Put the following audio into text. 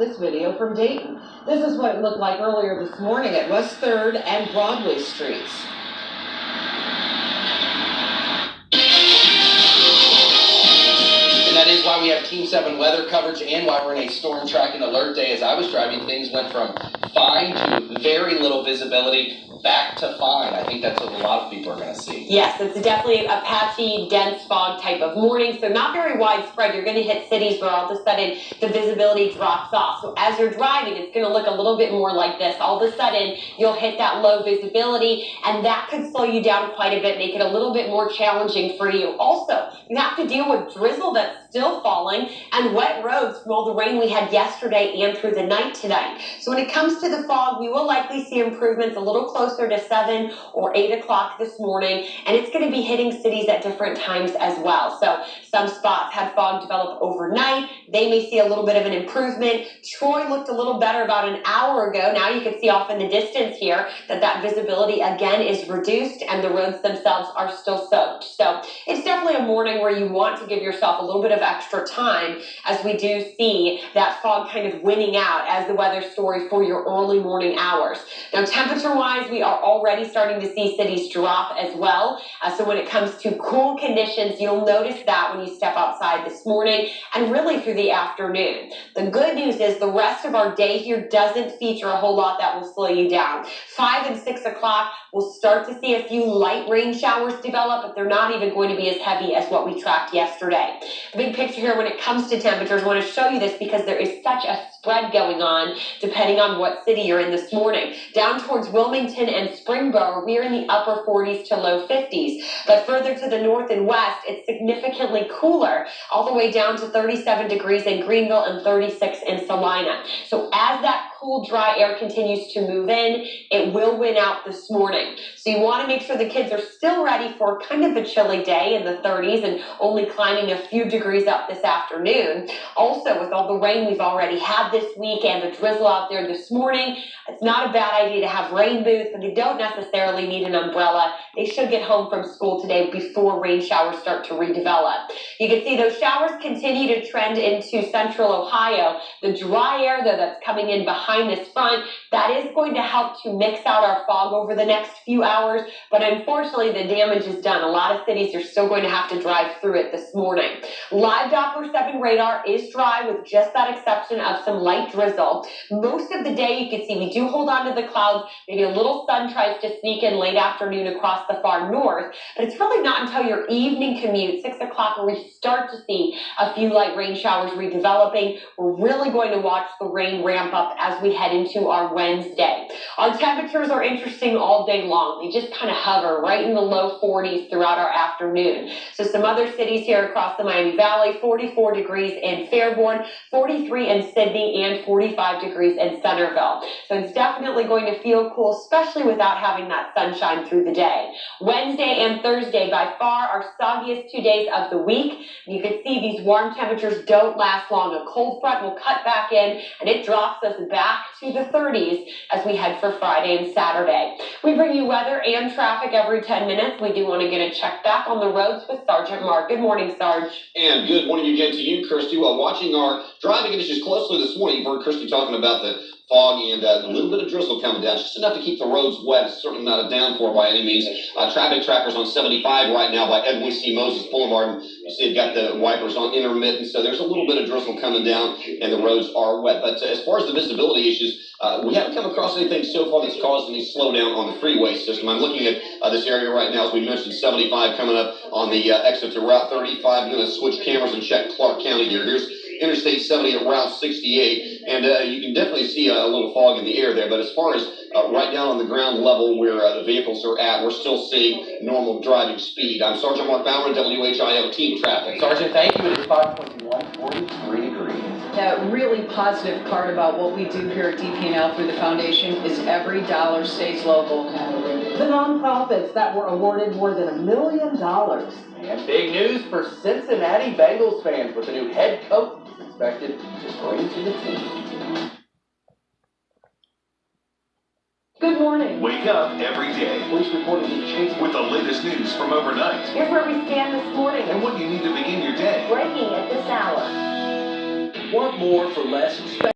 this video from Dayton. This is what it looked like earlier this morning at West 3rd and Broadway Streets. And that is why we have Team 7 weather coverage and why we're in a storm tracking alert day. As I was driving, things went from fine to very little visibility back to fine. I think that's what a lot of people are going to see. Yes, it's definitely a patchy, dense fog type of morning, so not very widespread. You're going to hit cities where all of a sudden the visibility drops off. So as you're driving, it's going to look a little bit more like this. All of a sudden, you'll hit that low visibility, and that could slow you down quite a bit, make it a little bit more challenging for you. Also, you have to deal with drizzle that's still falling and wet roads from all the rain we had yesterday and through the night tonight. So when it comes to the fog, we will likely see improvements a little closer to 7 or 8 o'clock this morning, and it's going to be hitting cities at different times as well. So some spots had fog develop overnight. They may see a little bit of an improvement. Troy looked a little better about an hour ago. Now you can see off in the distance here that visibility again is reduced and the roads themselves are still soaked. So it's definitely a morning where you want to give yourself a little bit of extra time, as we do see that fog kind of winning out as the weather story for your early morning hours. Now temperature-wise, we are already starting to see cities drop as well. So when it comes to cool conditions, you'll notice that when you step outside this morning and really through the afternoon. The good news is the rest of our day here doesn't feature a whole lot that will slow you down. 5 and 6 o'clock, we'll start to see a few light rain showers develop, but they're not even going to be as heavy as what we tracked yesterday. The big picture here when it comes to temperatures, I want to show you this because there is such a spread going on depending on what city you're in this morning. Down towards Wilmington and Springboro, we're in the upper 40s to low 50s. But further to the north and west, it's significantly cooler, all the way down to 37 degrees in Greenville and 36 in Salina. So as that cool, dry air continues to move in, it will win out this morning. So you want to make sure the kids are still ready for kind of a chilly day in the 30s and only climbing a few degrees up this afternoon. Also, with all the rain we've already had this week and the drizzle out there this morning, it's not a bad idea to have rain boots, but you don't necessarily need an umbrella. They should get home from school today before rain showers start to redevelop. You can see those showers continue to trend into central Ohio. The dry air, though, that's coming in behind this front, that is going to help to mix out our fog over the next few hours, but unfortunately the damage is done. A lot of cities are still going to have to drive through it this morning. Live Doppler 7 radar is dry with just that exception of some light drizzle. Most of the day you can see we do hold on to the clouds. Maybe a little sun tries to sneak in late afternoon across the far north, but it's really not until your evening commute, 6 o'clock, where we start to see a few light rain showers redeveloping. We're really going to watch the rain ramp up as we head into our Wednesday. Our temperatures are interesting all day long. They just kind of hover right in the low 40s throughout our afternoon. So some other cities here across the Miami Valley, 44 degrees in Fairborn, 43 in Sydney, and 45 degrees in Centerville. So it's definitely going to feel cool, especially without having that sunshine through the day. Wednesday and Thursday, by far our soggiest 2 days of the week. You can see these warm temperatures don't last long. A cold front will cut back in, and it drops us back to the 30s as we head for Friday and Saturday. We bring you weather and traffic every 10 minutes. We do want to get a check back on the roads with Sergeant Mark. Good morning, Sarge. And good morning again to you, Kirstie. While watching our driving conditions closely this morning, you've heard Kirstie talking about the fog and a little bit of drizzle coming down, just enough to keep the roads wet. It's certainly not a downpour by any means. Traffic trackers on 75 right now by Edwin C. Moses Boulevard. You see it got the wipers on intermittent, so there's a little bit of drizzle coming down and the roads are wet. But as far as the visibility issues, we haven't come across anything so far that's caused any slowdown on the freeway system. I'm looking at this area right now, as we mentioned, 75 coming up on the exit to Route 35. I'm going to switch cameras and check Clark County here. Here's Interstate 70 at Route 68, and you can definitely see a little fog in the air there. But as far as right down on the ground level where the vehicles are at, we're still seeing normal driving speed. I'm Sergeant Mark Bauer, WHIO Team Traffic. Sergeant, thank you. It is 5:21, 43 degrees. The really positive part about what we do here at DP&L through the foundation is every dollar stays local. The nonprofits that were awarded more than $1 million. And big news for Cincinnati Bengals fans with a new head coach expected to bring to the team. Good morning. Wake up every day Police reportedly chased with the latest news from overnight Here's where we stand this morning. and what you need to begin your day. Breaking at this hour. Want more for less?